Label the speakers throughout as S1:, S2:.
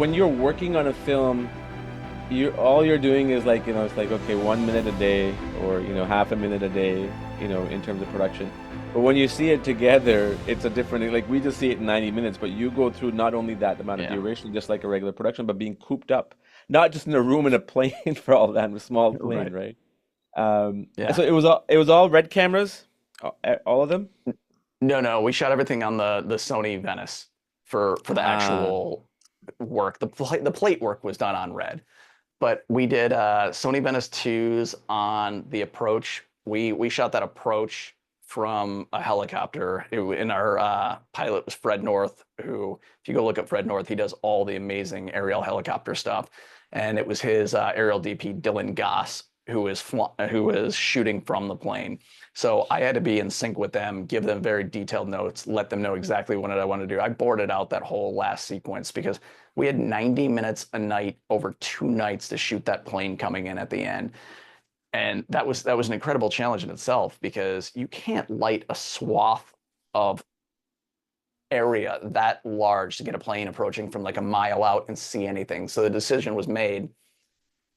S1: when you're working on a film, you all you're doing is like, it's like, okay, 1 minute a day, or half a minute a day, in terms of production. But when you see it together, it's a different, like we just see it in 90 minutes, but you go through not only that amount of
S2: Yeah,
S1: duration, just like a regular production, but being cooped up, not just in a room in a plane for all that, in a small plane,
S2: right.
S1: right? So
S2: Yeah.
S1: it was all red cameras, all of them.
S2: No, we shot everything on the Sony Venice for the
S1: Ah,
S2: actual work. The plate work was done on red, but we did Sony Venice 2s on the approach. We shot that approach from a helicopter. And our pilot was Fred North, who, if you go look up Fred North, he does all the amazing aerial helicopter stuff. And it was his aerial DP Dylan Goss who was shooting from the plane. So I had to be in sync with them, give them very detailed notes, let them know exactly what I wanted to do. I boarded out that whole last sequence because we had 90 minutes a night over 2 nights to shoot that plane coming in at the end. And that was an incredible challenge in itself because you can't light a swath of area that large to get a plane approaching from like a mile out and see anything. So the decision was made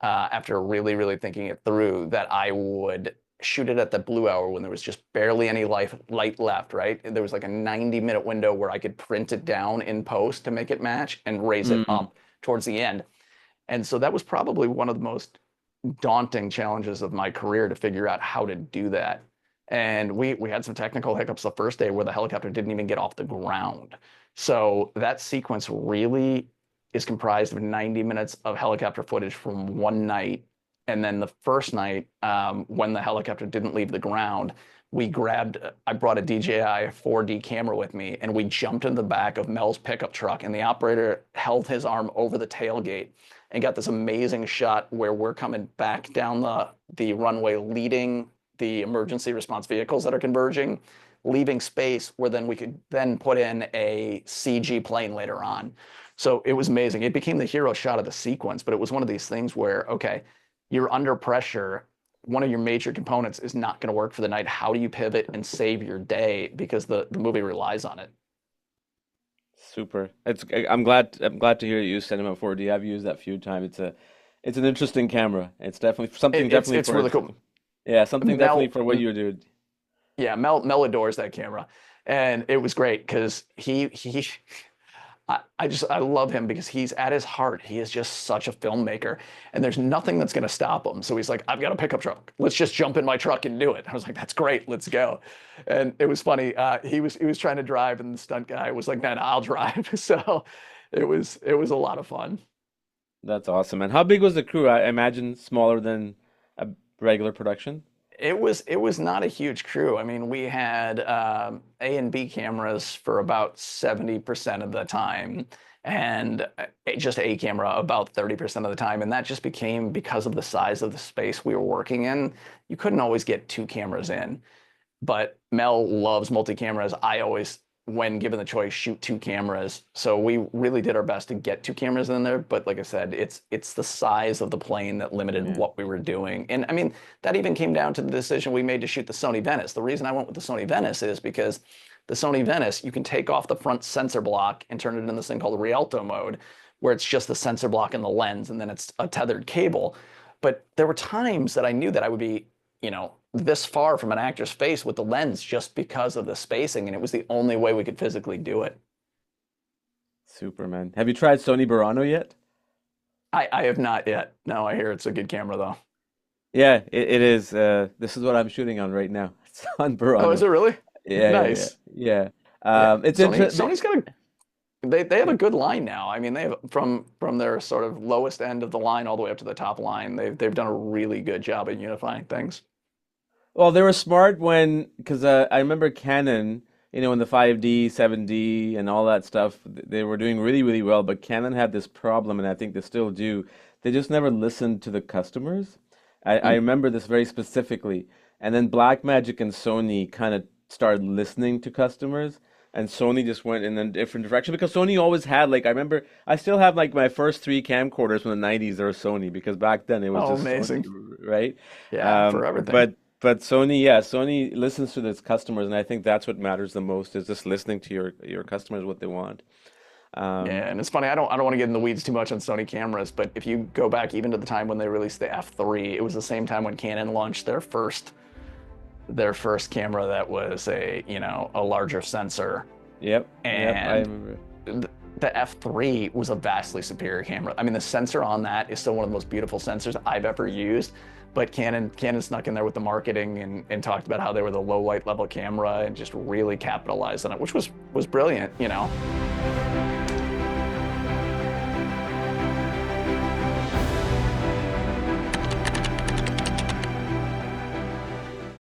S2: after really, really thinking it through that I would shoot it at the blue hour when there was just barely any light left, right? There was like a 90-minute window where I could print it down in post to make it match and raise it
S1: mm,
S2: up towards the end. And so that was probably one of the most daunting challenges of my career to figure out how to do that. And we had some technical hiccups the first day where the helicopter didn't even get off the ground. So that sequence really is comprised of 90 minutes of helicopter footage from one night. And then the first night, when the helicopter didn't leave the ground, I brought a DJI 4D camera with me, and we jumped in the back of Mel's pickup truck, and the operator held his arm over the tailgate and got this amazing shot where we're coming back down the runway, leading the emergency response vehicles that are converging, leaving space where then we could then put in a CG plane later on. So it was amazing. It became the hero shot of the sequence, but it was one of these things where, okay, you're under pressure. One of your major components is not going to work for the night. How do you pivot and save your day because the movie relies on it?
S1: super. I'm glad to hear you use Cinema 4D. I've used that a few times. It's an interesting camera. It's definitely something, definitely
S2: It's
S1: for,
S2: really cool.
S1: yeah, something definitely
S2: Mel
S1: for what you do.
S2: Yeah, Mel adores that camera, and it was great because I love him because he's at his heart. He is just such a filmmaker, and there's nothing that's going to stop him. So he's like, I've got a pickup truck. Let's just jump in my truck and do it. I was like, that's great. Let's go. And it was funny. He was trying to drive, and the stunt guy was like, "Man, I'll drive." So it was a lot of fun.
S1: That's awesome. And how big was the crew? I imagine smaller than a regular production.
S2: It was not a huge crew. I mean, we had A and B cameras for about 70% of the time, and just a camera about 30% of the time. And that just became because of the size of the space we were working in. You couldn't always get two cameras in. But Mel loves multi-cameras. I always, when given the choice, shoot two cameras. So we really did our best to get two cameras in there. But like I said, it's the size of the plane that limited
S1: Yeah.
S2: what we were doing. And I mean, that even came down to the decision we made to shoot the Sony Venice. The reason I went with the Sony Venice is because the Sony Venice, you can take off the front sensor block and turn it into this thing called Rialto mode, where it's just the sensor block and the lens, and then it's a tethered cable. But there were times that I knew that I would be, this far from an actor's face with the lens just because of the spacing, and it was the only way we could physically do it.
S1: Super, man. Have you tried Sony Burano yet?
S2: I have not yet. No, I hear it's a good camera though.
S1: Yeah, it is. This is what I'm shooting on right now. It's on
S2: Oh, is
S1: Burano.
S2: it really?
S1: Yeah.
S2: Nice.
S1: Yeah.
S2: Yeah.
S1: It's
S2: Sony
S1: interesting.
S2: Sony's got a they have a good line now. I mean, they have from their sort of lowest end of the line all the way up to the top line. They've done a really good job at unifying things.
S1: Well, they were smart because I remember Canon, in the 5D, 7D, and all that stuff, they were doing really, really well. But Canon had this problem, and I think they still do. They just never listened to the customers. I
S2: Hmm.
S1: remember this very specifically. And then Blackmagic and Sony kind of started listening to customers, and Sony just went in a different direction because Sony always had, like, I remember I still have like my first three camcorders from the 90s are Sony because back then it was
S2: Oh,
S1: just Sony,
S2: amazing.
S1: right?
S2: Yeah,
S1: Um,
S2: for everything.
S1: but Sony, yeah, Sony listens to its customers, and I think that's what matters the most is just listening to your customers what they want.
S2: Yeah, and it's funny. I don't want to get in the weeds too much on Sony cameras, but if you go back even to the time when they released the F3, it was the same time when Canon launched their first camera that was a larger sensor,
S1: Yep, yep, I
S2: and
S1: remember.
S2: the F3 was a vastly superior camera. I mean, the sensor on that is still one of the most beautiful sensors I've ever used. But Canon snuck in there with the marketing and talked about how they were the low light level camera and just really capitalized on it, which was brilliant, you know.